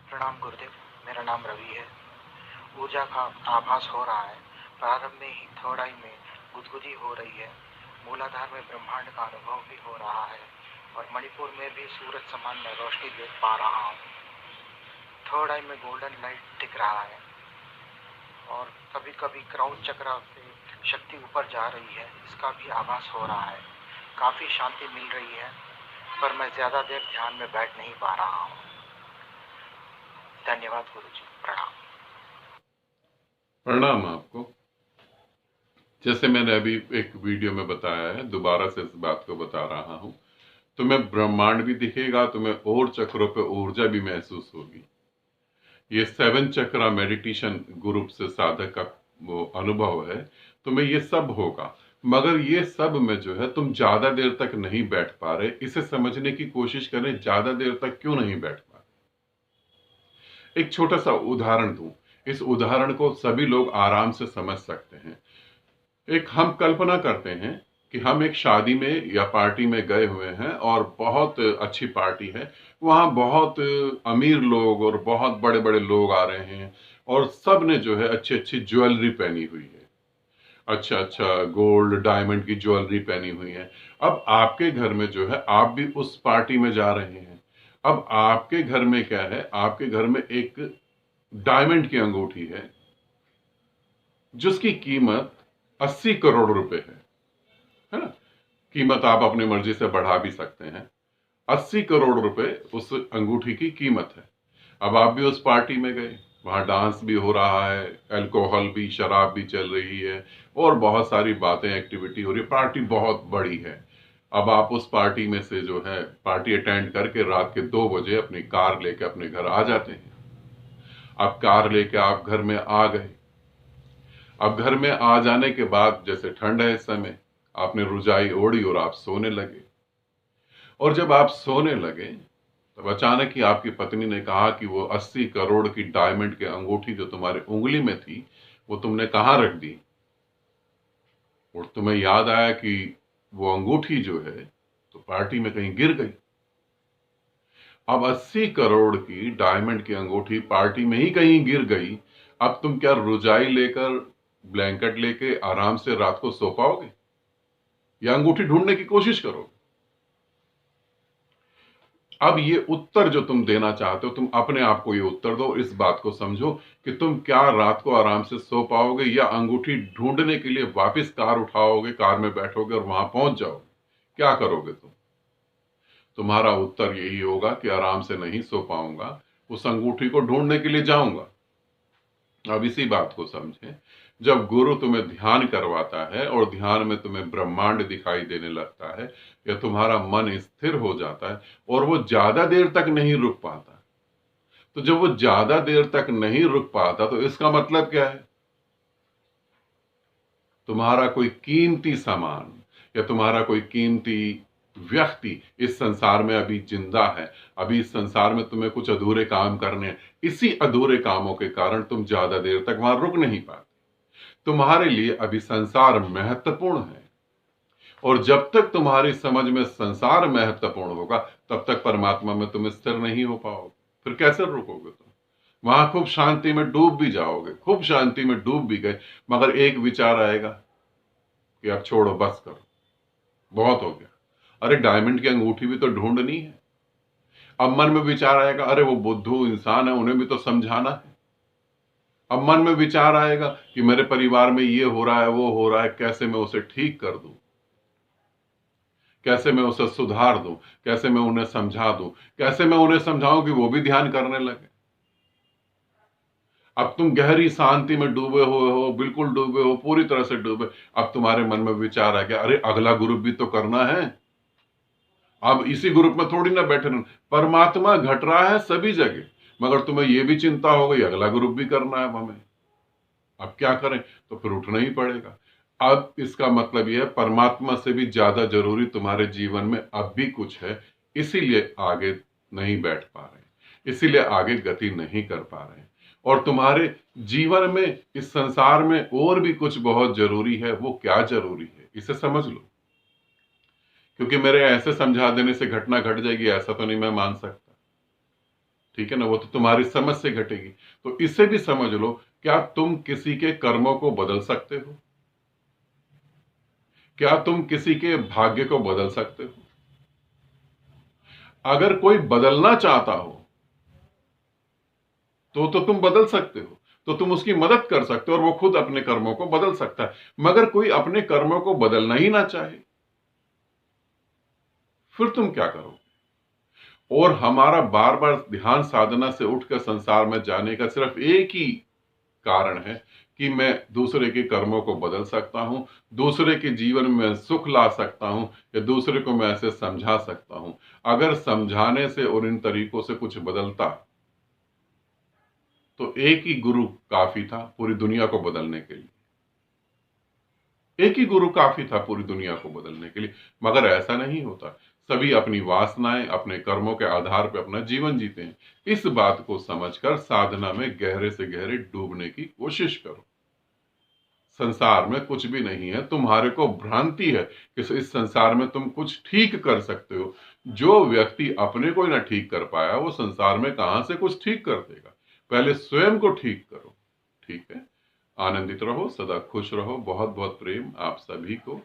प्रणाम गुरुदेव। मेरा नाम रवि है। ऊर्जा का आभास हो रहा है। प्रारंभ में ही थर्ड आई में गुदगुदी हो रही है। मूलाधार में ब्रह्मांड का अनुभव भी हो रहा है और मणिपुर में भी सूरज समान मैं रोशनी देख पा रहा हूँ। थर्ड आई में गोल्डन लाइट दिख रहा है और कभी कभी क्राउन चक्र से शक्ति ऊपर जा रही है, इसका भी आभास हो रहा है। काफी शांति मिल रही है, पर मैं ज्यादा देर ध्यान में बैठ नहीं पा रहा हूँ। धन्यवाद गुरुजी। प्रणाम। प्रणाम आपको। जैसे मैंने अभी एक वीडियो में बताया है, दोबारा से इस बात को बता रहा हूं। तुम्हें ब्रह्मांड भी दिखेगा, तुम्हें और चक्रों पे ऊर्जा भी महसूस होगी। ये 7 चक्रा मेडिटेशन ग्रुप से साधक का वो अनुभव है। तुम्हें ये सब होगा, मगर ये सब में जो है तुम ज्यादा देर तक नहीं बैठ पा रहे। इसे समझने की कोशिश करें, ज्यादा देर तक क्यों नहीं बैठ पा रहे। एक छोटा सा उदाहरण दूं। इस उदाहरण को सभी लोग आराम से समझ सकते हैं। एक हम कल्पना करते हैं कि हम एक शादी में या पार्टी में गए हुए हैं और बहुत अच्छी पार्टी है। वहां बहुत अमीर लोग और बहुत बड़े बड़े लोग आ रहे हैं और सब ने जो है अच्छी अच्छी ज्वेलरी पहनी हुई है। अच्छा अच्छा गोल्ड डायमंड की ज्वेलरी पहनी हुई है। अब आपके घर में जो है, आप भी उस पार्टी में जा रहे हैं। अब आपके घर में क्या है, आपके घर में एक डायमंड की अंगूठी है जिसकी कीमत 80 करोड़ रुपए है ना। कीमत आप अपनी मर्जी से बढ़ा भी सकते हैं। 80 करोड़ रुपए उस अंगूठी की कीमत है। अब आप भी उस पार्टी में गए, वहां डांस भी हो रहा है, अल्कोहल भी, शराब भी चल रही है और बहुत सारी बातें, एक्टिविटी हो रही है। पार्टी बहुत बड़ी है। अब आप उस पार्टी में से जो है पार्टी अटेंड करके रात के 2 बजे अपनी कार लेके अपने घर आ जाते हैं। अब कार लेके आप घर में आ गए। अब घर में आ जाने के बाद, जैसे ठंड है इस समय, आपने रुजाई ओढ़ी और आप सोने लगे। और जब आप सोने लगे तब अचानक ही आपकी पत्नी ने कहा कि वो 80 करोड़ की डायमंड की अंगूठी जो तुम्हारी उंगली में थी, वो तुमने कहाँ रख दी। और तुम्हें याद आया कि वो अंगूठी जो है तो पार्टी में कहीं गिर गई। अब 80 करोड़ की डायमंड की अंगूठी पार्टी में ही कहीं गिर गई। अब तुम क्या रुजाई लेकर, ब्लैंकेट लेके आराम से रात को सो पाओगे या अंगूठी ढूंढने की कोशिश करोगे। अब ये उत्तर जो तुम देना चाहते हो, तुम अपने आप को ये उत्तर दो, इस बात को समझो कि तुम क्या रात को आराम से सो पाओगे या अंगूठी ढूंढने के लिए वापस कार उठाओगे, कार में बैठोगे और वहां पहुंच जाओगे। क्या करोगे तुम? तुम्हारा उत्तर यही होगा कि आराम से नहीं सो पाऊंगा, उस अंगूठी को ढूंढने के लिए जाऊंगा। अब इसी बात को समझें। जब गुरु तुम्हें ध्यान करवाता है और ध्यान में तुम्हें ब्रह्मांड दिखाई देने लगता है या तुम्हारा मन स्थिर हो जाता है और वो ज्यादा देर तक नहीं रुक पाता, तो जब वो ज्यादा देर तक नहीं रुक पाता तो इसका मतलब क्या है? तुम्हारा कोई कीमती सामान या तुम्हारा कोई कीमती व्यक्ति इस संसार में अभी जिंदा है। अभी इस संसार में तुम्हें कुछ अधूरे काम करने हैं। इसी अधूरे कामों के कारण तुम ज्यादा देर तक वहां रुक नहीं पाते। तुम्हारे लिए अभी संसार महत्वपूर्ण है और जब तक तुम्हारी समझ में संसार महत्वपूर्ण होगा तब तक परमात्मा में तुम स्थिर नहीं हो पाओगे। फिर कैसे रुकोगे तुम? वहां खूब शांति में डूब भी जाओगे, खूब शांति में डूब भी गए, मगर एक विचार आएगा कि अब छोड़ो, बस करो, बहुत हो गया। अरे डायमंड की अंगूठी भी तो ढूंढनी है। अब मन में विचार आएगा, अरे वो बुद्धू इंसान है, उन्हें भी तो समझाना है। अब मन में विचार आएगा कि मेरे परिवार में ये हो रहा है, वो हो रहा है, कैसे मैं उसे ठीक कर दूं, कैसे मैं उसे सुधार दूं, कैसे मैं उन्हें समझा दूं, कैसे मैं उन्हें समझाऊं कि वो भी ध्यान करने लगे। अब तुम गहरी शांति में डूबे हुए हो, बिल्कुल डूबे हो, पूरी तरह से डूबे। अब तुम्हारे मन में विचार आ गया, अरे अगला ग्रुप भी तो करना है। अब इसी ग्रुप में थोड़ी ना बैठे रहना। परमात्मा घट रहा है सभी जगह, मगर तुम्हें यह भी चिंता हो गई अगला ग्रुप भी करना है हमें। अब क्या करें? तो फिर उठना ही पड़ेगा। अब इसका मतलब यह है, परमात्मा से भी ज्यादा जरूरी तुम्हारे जीवन में अब भी कुछ है, इसीलिए आगे नहीं बैठ पा रहे, इसीलिए आगे गति नहीं कर पा रहे। और तुम्हारे जीवन में, इस संसार में और भी कुछ बहुत जरूरी है। वो क्या जरूरी है, इसे समझ लो। क्योंकि मेरे ऐसे समझा देने से घटना घट जाएगी ऐसा तो नहीं मैं मान सकता। ठीक है ना, वो तो तुम्हारी समझ से घटेगी। तो इसे भी समझ लो, क्या तुम किसी के कर्मों को बदल सकते हो? क्या तुम किसी के भाग्य को बदल सकते हो? अगर कोई बदलना चाहता हो तो तुम बदल सकते हो, तो तुम उसकी मदद कर सकते हो और वो खुद अपने कर्मों को बदल सकता है। मगर कोई अपने कर्मों को बदलना ही ना चाहे, फिर तुम क्या करोगे? और हमारा बार बार ध्यान साधना से उठकर संसार में जाने का सिर्फ एक ही कारण है कि मैं दूसरे के कर्मों को बदल सकता हूं, दूसरे के जीवन में सुख ला सकता हूं, या दूसरे को मैं ऐसे समझा सकता हूं। अगर समझाने से और इन तरीकों से कुछ बदलता तो एक ही गुरु काफी था पूरी दुनिया को बदलने के लिए। एक ही गुरु काफी था पूरी दुनिया को बदलने के लिए। मगर ऐसा नहीं होता। सभी अपनी वासनाएं, अपने कर्मों के आधार पर अपना जीवन जीते हैं। इस बात को समझकर साधना में गहरे से गहरे डूबने की कोशिश करो। संसार में कुछ भी नहीं है, तुम्हारे को भ्रांति है कि इस संसार में तुम कुछ ठीक कर सकते हो। जो व्यक्ति अपने को ही ना ठीक कर पाया, वो संसार में कहां से कुछ ठीक कर देगा? पहले स्वयं को ठीक करो। ठीक है, आनंदित रहो, सदा खुश रहो। बहुत बहुत प्रेम आप सभी को।